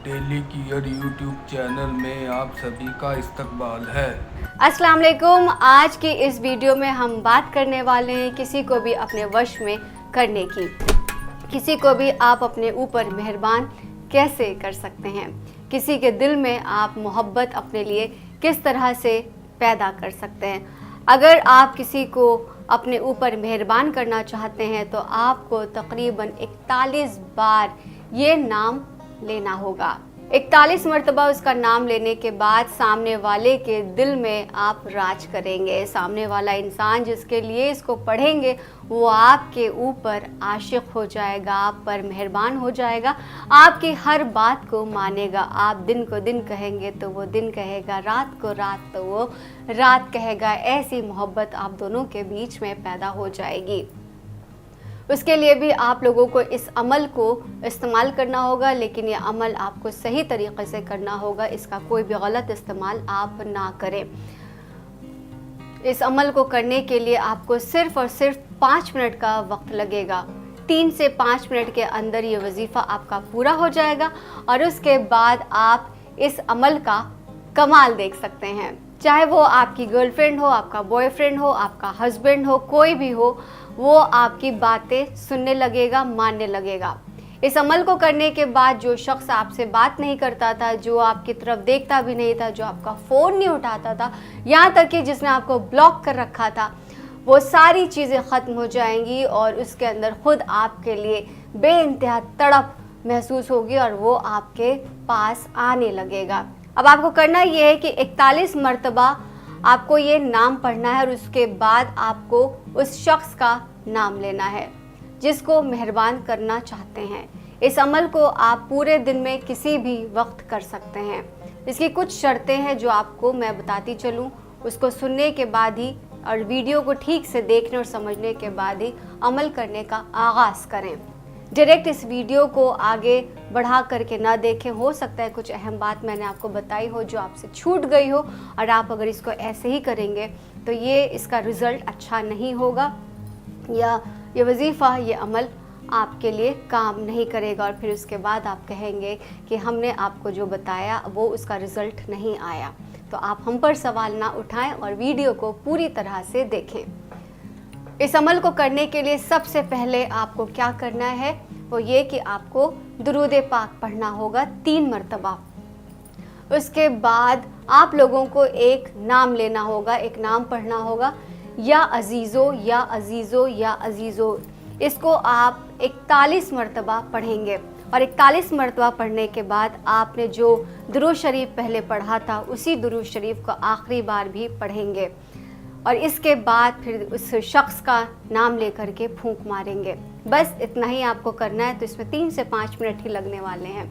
Daily care YouTube channel में आप सभी का इस्तकबाल है। अस्सलाम वालेकुम। आज की इस वीडियो में हम बात करने वाले हैं किसी को भी अपने वश में करने की। किसी को भी आप अपने ऊपर मेहरबान कैसे कर सकते हैं, किसी के दिल में आप मोहब्बत अपने लिए किस तरह से पैदा कर सकते हैं। अगर आप किसी को अपने ऊपर मेहरबान करना चाहते हैं तो आपको तकरीबन 41 बार ये नाम लेना होगा। 41 मरतबा उसका नाम लेने के बाद सामने वाले के दिल में आप राज करेंगे। सामने वाला इंसान जिसके लिए इसको पढ़ेंगे वो आपके ऊपर आशिक हो जाएगा, आप पर मेहरबान हो जाएगा, आपकी हर बात को मानेगा। आप दिन को दिन कहेंगे तो वो दिन कहेगा, रात को रात तो वो रात कहेगा। ऐसी मोहब्बत आप दोनों के बीच में पैदा हो जाएगी। उसके लिए भी आप लोगों को इस अमल को इस्तेमाल करना होगा, लेकिन ये अमल आपको सही तरीक़े से करना होगा। इसका कोई भी गलत इस्तेमाल आप ना करें। इस अमल को करने के लिए आपको सिर्फ़ और सिर्फ 5 मिनट का वक्त लगेगा। 3 से 5 मिनट के अंदर ये वजीफ़ा आपका पूरा हो जाएगा और उसके बाद आप इस अमल का कमाल देख सकते हैं। चाहे वो आपकी गर्लफ्रेंड हो, आपका बॉयफ्रेंड हो, आपका हस्बैंड हो, कोई भी हो, वो आपकी बातें सुनने लगेगा, मानने लगेगा। इस अमल को करने के बाद जो शख्स आपसे बात नहीं करता था, जो आपकी तरफ देखता भी नहीं था, जो आपका फ़ोन नहीं उठाता था, यहाँ तक कि जिसने आपको ब्लॉक कर रखा था, वो सारी चीज़ें ख़त्म हो जाएंगी और उसके अंदर ख़ुद आपके लिए बेइंतहा तड़प महसूस होगी और वो आपके पास आने लगेगा। अब आपको करना ये है कि 41 मरतबा आपको ये नाम पढ़ना है और उसके बाद आपको उस शख्स का नाम लेना है जिसको मेहरबान करना चाहते हैं। इस अमल को आप पूरे दिन में किसी भी वक्त कर सकते हैं। इसकी कुछ शर्तें हैं जो आपको मैं बताती चलूँ। उसको सुनने के बाद ही और वीडियो को ठीक से देखने और समझने के बाद ही अमल करने का आगाज़ करें। डायरेक्ट इस वीडियो को आगे बढ़ा करके ना देखें। हो सकता है कुछ अहम बात मैंने आपको बताई हो जो आपसे छूट गई हो और आप अगर इसको ऐसे ही करेंगे तो ये इसका रिज़ल्ट अच्छा नहीं होगा या ये वजीफ़ा, ये अमल आपके लिए काम नहीं करेगा और फिर उसके बाद आप कहेंगे कि हमने आपको जो बताया वो उसका रिज़ल्ट नहीं आया। तो आप हम पर सवाल ना उठाएं और वीडियो को पूरी तरह से देखें। इस अमल को करने के लिए सबसे पहले आपको क्या करना है वो ये कि आपको दुरूद पाक पढ़ना होगा 3 मरतबा। उसके बाद आप लोगों को एक नाम लेना होगा, एक नाम पढ़ना होगा, या अजीज़ो या अजीज़ो या अजीज़ो। इसको आप 41 मरतबा पढ़ेंगे और 41 मरतबा पढ़ने के बाद आपने जो दुरूद शरीफ पहले पढ़ा था उसी दुरूद शरीफ को आखिरी बार भी पढ़ेंगे और इसके बाद फिर उस शख्स का नाम लेकर के फूंक मारेंगे। बस इतना ही आपको करना है। तो इसमें 3 से 5 मिनट ही लगने वाले हैं।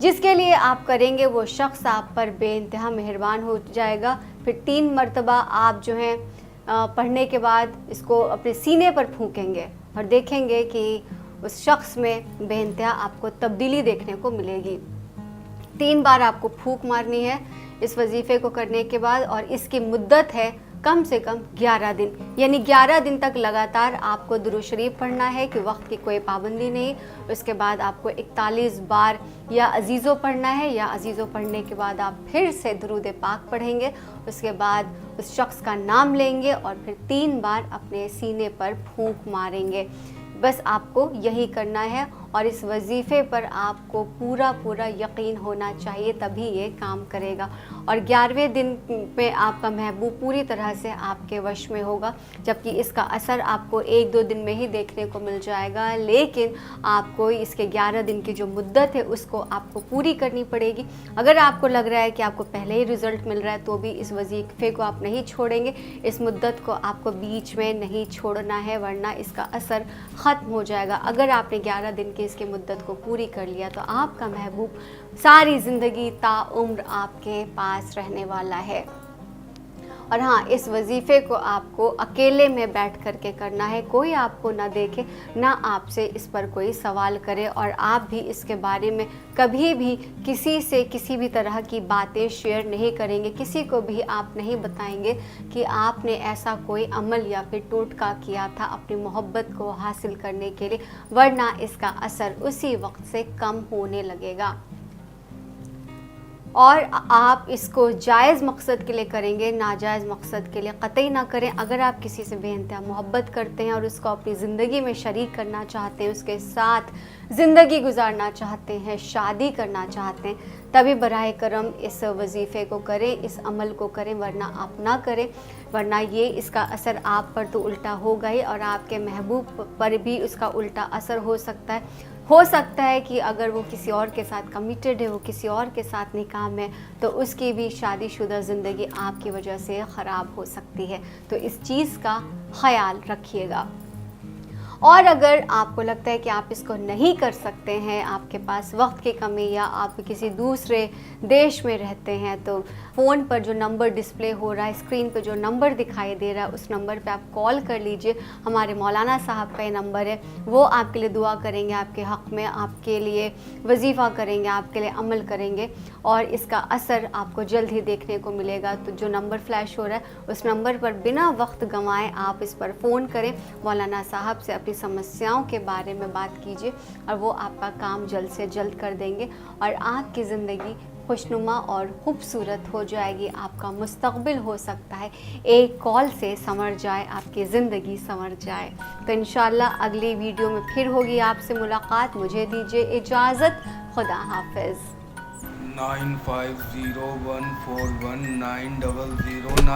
जिसके लिए आप करेंगे वो शख्स आप पर बेइंतहा मेहरबान हो जाएगा। फिर 3 मरतबा आप जो हैं पढ़ने के बाद इसको अपने सीने पर फूंकेंगे और देखेंगे कि उस शख्स में बेइंतहा आपको तब्दीली देखने को मिलेगी। 3 बार आपको फूंक मारनी है इस वजीफ़े को करने के बाद और इसकी मुद्दत है कम से कम 11 दिन, यानी 11 दिन तक लगातार आपको दुरूद शरीफ पढ़ना है कि वक्त की कोई पाबंदी नहीं। उसके बाद आपको 41 बार या अजीज़ो पढ़ना है या अजीज़ो पढ़ने के बाद आप फिर से दुरूद पाक पढ़ेंगे। उसके बाद उस शख्स का नाम लेंगे और फिर 3 बार अपने सीने पर फूंक मारेंगे। बस आपको यही करना है और इस वजीफ़े पर आपको पूरा पूरा यकीन होना चाहिए, तभी ये काम करेगा। और 11वें दिन में आपका महबूब पूरी तरह से आपके वश में होगा, जबकि इसका असर आपको 1-2 दिन में ही देखने को मिल जाएगा। लेकिन आपको इसके 11 दिन की जो मुद्दत है उसको आपको पूरी करनी पड़ेगी। अगर आपको लग रहा है कि आपको पहले ही रिज़ल्ट मिल रहा है तो भी इस वजीफ़े को आप नहीं छोड़ेंगे। इस मुद्दत को आपको बीच में नहीं छोड़ना है, वरना इसका असर ख़त्म हो जाएगा। अगर आपने 11 दिन की इसकी मुद्दत को पूरी कर लिया तो आपका महबूब सारी ज़िंदगी ताउम्र आपके पास रहने वाला है। और हाँ, इस वजीफ़े को आपको अकेले में बैठ कर के करना है, कोई आपको ना देखे, ना आपसे इस पर कोई सवाल करे और आप भी इसके बारे में कभी भी किसी से किसी भी तरह की बातें शेयर नहीं करेंगे। किसी को भी आप नहीं बताएंगे कि आपने ऐसा कोई अमल या फिर टोटका किया था अपनी मोहब्बत को हासिल करने के लिए, वरना इसका असर उसी वक्त से कम होने लगेगा। اور آپ اس کو جائز مقصد کے لیے کریں گے، ناجائز مقصد کے لیے قطعی نہ کریں۔ اگر آپ کسی سے بے انتہا محبت کرتے ہیں اور اس کو اپنی زندگی میں شریک کرنا چاہتے ہیں، اس کے ساتھ زندگی گزارنا چاہتے ہیں، شادی کرنا چاہتے ہیں، تبھی براہ کرم اس وظیفے کو کریں، اس عمل کو کریں، ورنہ آپ نہ کریں، ورنہ یہ اس کا اثر آپ پر تو الٹا ہوگا ہی، اور آپ کے محبوب پر بھی اس کا الٹا اثر ہو سکتا ہے۔ ہو سکتا ہے کہ اگر وہ کسی اور کے ساتھ کمیٹڈ ہے، وہ کسی اور کے ساتھ نکاح میں، تو اس کی بھی شادی شدہ زندگی آپ کی وجہ سے خراب ہو سکتی ہے۔ تو اس چیز کا خیال رکھیے گا۔ اور اگر آپ کو لگتا ہے کہ آپ اس کو نہیں کر سکتے ہیں، آپ کے پاس وقت کی کمی یا آپ کسی دوسرے دیش میں رہتے ہیں، تو فون پر جو نمبر ڈسپلے ہو رہا ہے، اسکرین پہ جو نمبر دکھائی دے رہا ہے، اس نمبر پہ آپ کال کر لیجئے۔ ہمارے مولانا صاحب کا یہ نمبر ہے، وہ آپ کے لیے دعا کریں گے، آپ کے حق میں آپ کے لیے وظیفہ کریں گے، آپ کے لیے عمل کریں گے، اور اس کا اثر آپ کو جلد ہی دیکھنے کو ملے گا۔ تو جو نمبر فلیش ہو رہا ہے، اس نمبر پر بنا وقت گنوائے آپ اس پر فون کریں، مولانا صاحب سے اپنی سمسیاؤں کے بارے میں بات کیجیے، اور وہ آپ کا کام جلد سے جلد کر دیں گے، اور آپ کی زندگی خوشنما اور خوبصورت ہو جائے گی۔ آپ کا مستقبل ہو سکتا ہے ایک کال سے سنور جائے، آپ کی زندگی سنور جائے۔ تو انشاءاللہ اگلی ویڈیو میں پھر ہوگی آپ سے ملاقات۔ مجھے دیجیے اجازت، خدا حافظ۔ 9501419009